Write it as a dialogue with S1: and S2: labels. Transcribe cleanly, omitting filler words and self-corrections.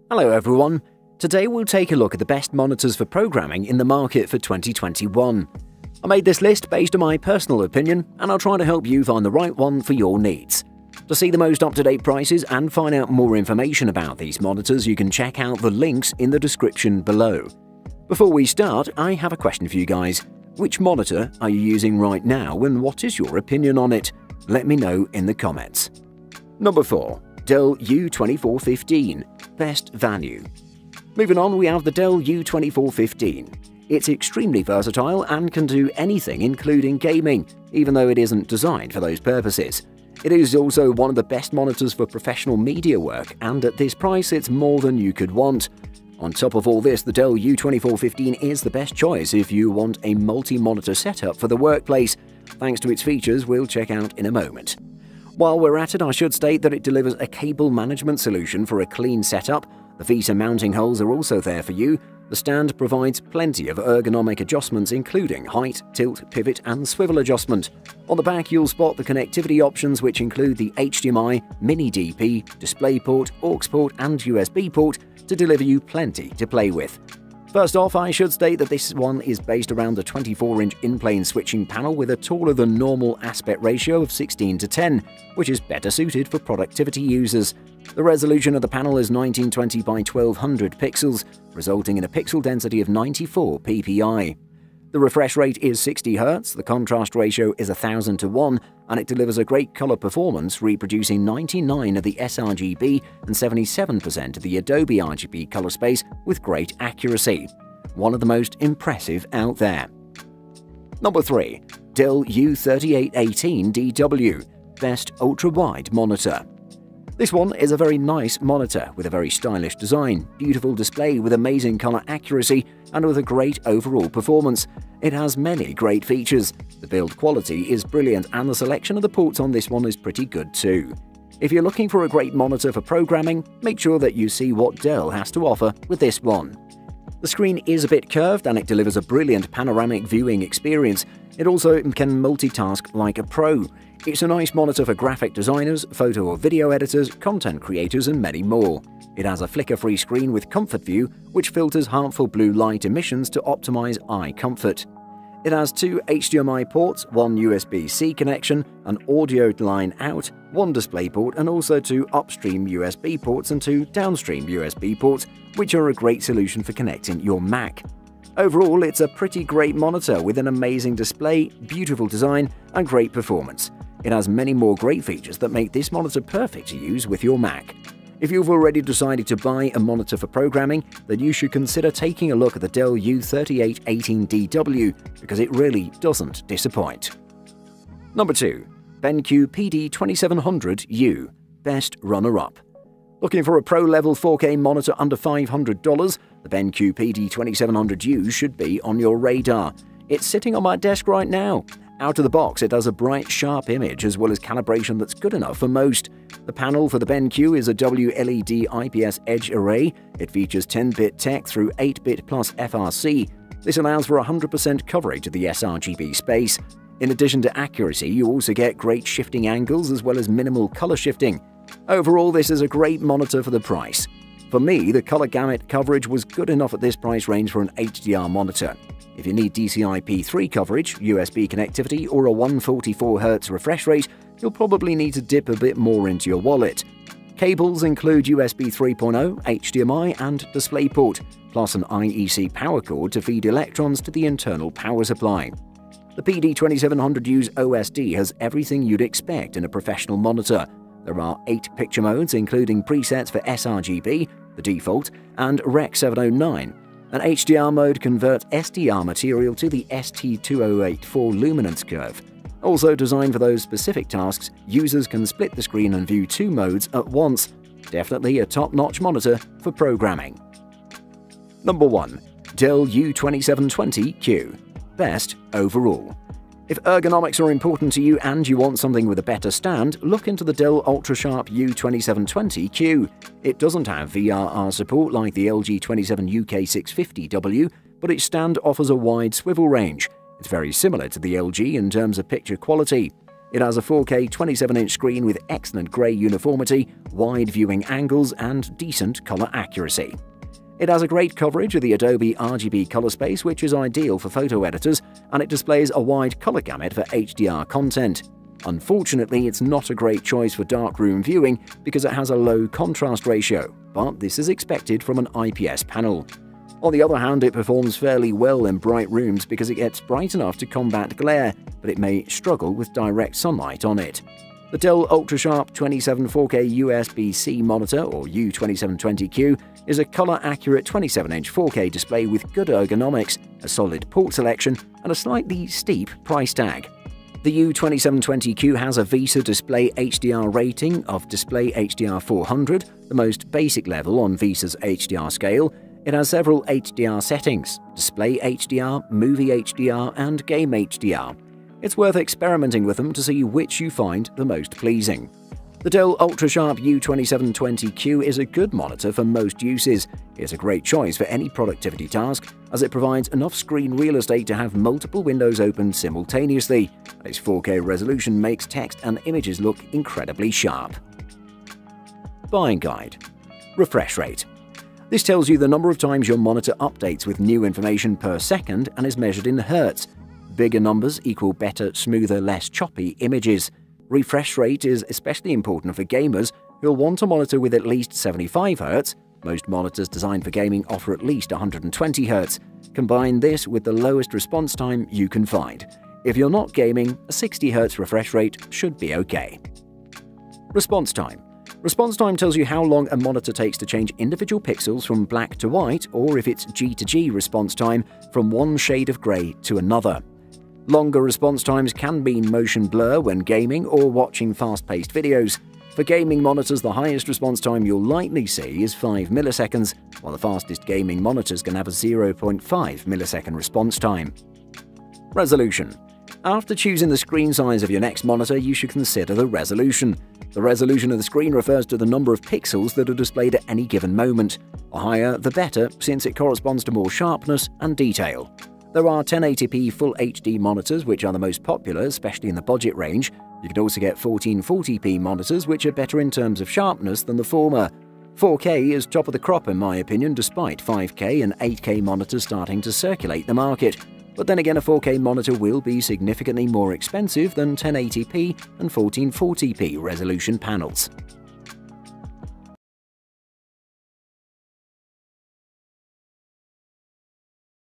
S1: Hello everyone, today we'll take a look at the best monitors for programming in the market for 2021. I made this list based on my personal opinion and I'll try to help you find the right one for your needs. To see the most up-to-date prices and find out more information about these monitors, you can check out the links in the description below. Before we start, I have a question for you guys. Which monitor are you using right now and what is your opinion on it? Let me know in the comments. Number 4. Dell U2415 Best Value. Moving on, we have the Dell U2415. It's extremely versatile and can do anything including gaming, even though it isn't designed for those purposes. It is also one of the best monitors for professional media work, and at this price it's more than you could want. On top of all this, the Dell U2415 is the best choice if you want a multi-monitor setup for the workplace, thanks to its features we'll check out in a moment. While we're at it, I should state that it delivers a cable management solution for a clean setup. The VESA mounting holes are also there for you. The stand provides plenty of ergonomic adjustments including height, tilt, pivot and swivel adjustment. On the back you'll spot the connectivity options which include the HDMI, Mini DP, DisplayPort, aux port and USB port to deliver you plenty to play with. First off, I should state that this one is based around a 24-inch in-plane switching panel with a taller than normal aspect ratio of 16:10, which is better suited for productivity users. The resolution of the panel is 1920 by 1200 pixels, resulting in a pixel density of 94 ppi. The refresh rate is 60 Hz, the contrast ratio is 1000:1, and it delivers a great color performance, reproducing 99% of the sRGB and 77% of the Adobe RGB color space with great accuracy. One of the most impressive out there. Number 3. Dell U3818DW Best Ultra-Wide Monitor. This one is a very nice monitor with a very stylish design, beautiful display with amazing color accuracy, and with a great overall performance. It has many great features. The build quality is brilliant and the selection of the ports on this one is pretty good too. If you're looking for a great monitor for programming, make sure that you see what Dell has to offer with this one. The screen is a bit curved and it delivers a brilliant panoramic viewing experience. It also can multitask like a pro. It's a nice monitor for graphic designers, photo or video editors, content creators and many more. It has a flicker-free screen with Comfort View, which filters harmful blue light emissions to optimize eye comfort. It has 2 HDMI ports, 1 USB-C connection, an audio line out, 1 DisplayPort and also 2 upstream USB ports and 2 downstream USB ports, which are a great solution for connecting your Mac. Overall, it's a pretty great monitor with an amazing display, beautiful design and great performance. It has many more great features that make this monitor perfect to use with your Mac. If you've already decided to buy a monitor for programming, then you should consider taking a look at the Dell U3818DW because it really doesn't disappoint. Number 2. BenQ PD2700U Best Runner-Up. Looking for a pro-level 4K monitor under $500? The BenQ PD2700U should be on your radar. It's sitting on my desk right now. Out of the box, it has a bright, sharp image as well as calibration that's good enough for most. The panel for the BenQ is a WLED IPS Edge array. It features 10-bit tech through 8-bit plus FRC. This allows for 100% coverage of the sRGB space. In addition to accuracy, you also get great shifting angles as well as minimal color shifting. Overall, this is a great monitor for the price. For me, the color gamut coverage was good enough at this price range for an HDR monitor. If you need DCI-P3 coverage, USB connectivity, or a 144 Hz refresh rate, you'll probably need to dip a bit more into your wallet. Cables include USB 3.0, HDMI, and DisplayPort, plus an IEC power cord to feed electrons to the internal power supply. The PD2700U's OSD has everything you'd expect in a professional monitor. There are 8 picture modes, including presets for sRGB, the default, and Rec 709. An HDR mode converts SDR material to the ST2084 luminance curve. Also designed for those specific tasks, users can split the screen and view 2 modes at once. Definitely a top-notch monitor for programming. Number 1. Dell U2720Q Best Overall. If ergonomics are important to you and you want something with a better stand, look into the Dell Ultrasharp U2720Q. It doesn't have VRR support like the LG 27UK650W, but its stand offers a wide swivel range. It's very similar to the LG in terms of picture quality. It has a 4K 27-inch screen with excellent grey uniformity, wide viewing angles, and decent color accuracy. It has a great coverage of the Adobe RGB color space, which is ideal for photo editors, and it displays a wide color gamut for HDR content. Unfortunately, it's not a great choice for darkroom viewing because it has a low contrast ratio, but this is expected from an IPS panel. On the other hand, it performs fairly well in bright rooms because it gets bright enough to combat glare, but it may struggle with direct sunlight on it. The Dell UltraSharp 27 4K USB-C monitor, or U2720Q, is a color-accurate 27-inch 4K display with good ergonomics, a solid port selection, and a slightly steep price tag. The U2720Q has a VESA Display HDR rating of Display HDR 400, the most basic level on VESA's HDR scale. It has several HDR settings: Display HDR, Movie HDR, and Game HDR. It's worth experimenting with them to see which you find the most pleasing. The Dell UltraSharp U2720Q is a good monitor for most uses. It's a great choice for any productivity task, as it provides enough screen real estate to have multiple windows open simultaneously. Its 4K resolution makes text and images look incredibly sharp. Buying Guide. Refresh rate. This tells you the number of times your monitor updates with new information per second and is measured in hertz. Bigger numbers equal better, smoother, less choppy images. Refresh rate is especially important for gamers who'll want a monitor with at least 75 Hz. Most monitors designed for gaming offer at least 120 Hz. Combine this with the lowest response time you can find. If you're not gaming, a 60 Hz refresh rate should be okay. Response time. Response time tells you how long a monitor takes to change individual pixels from black to white, or if it's G to G response time, from one shade of grey to another. Longer response times can mean motion blur when gaming or watching fast-paced videos. For gaming monitors, the highest response time you'll likely see is 5 milliseconds, while the fastest gaming monitors can have a 0.5 millisecond response time. Resolution. After choosing the screen size of your next monitor, you should consider the resolution. The resolution of the screen refers to the number of pixels that are displayed at any given moment. The higher, the better, since it corresponds to more sharpness and detail. There are 1080p Full HD monitors, which are the most popular, especially in the budget range. You can also get 1440p monitors, which are better in terms of sharpness than the former. 4K is top of the crop in my opinion, despite 5K and 8K monitors starting to circulate the market. But then again, a 4K monitor will be significantly more expensive than 1080p and 1440p resolution panels.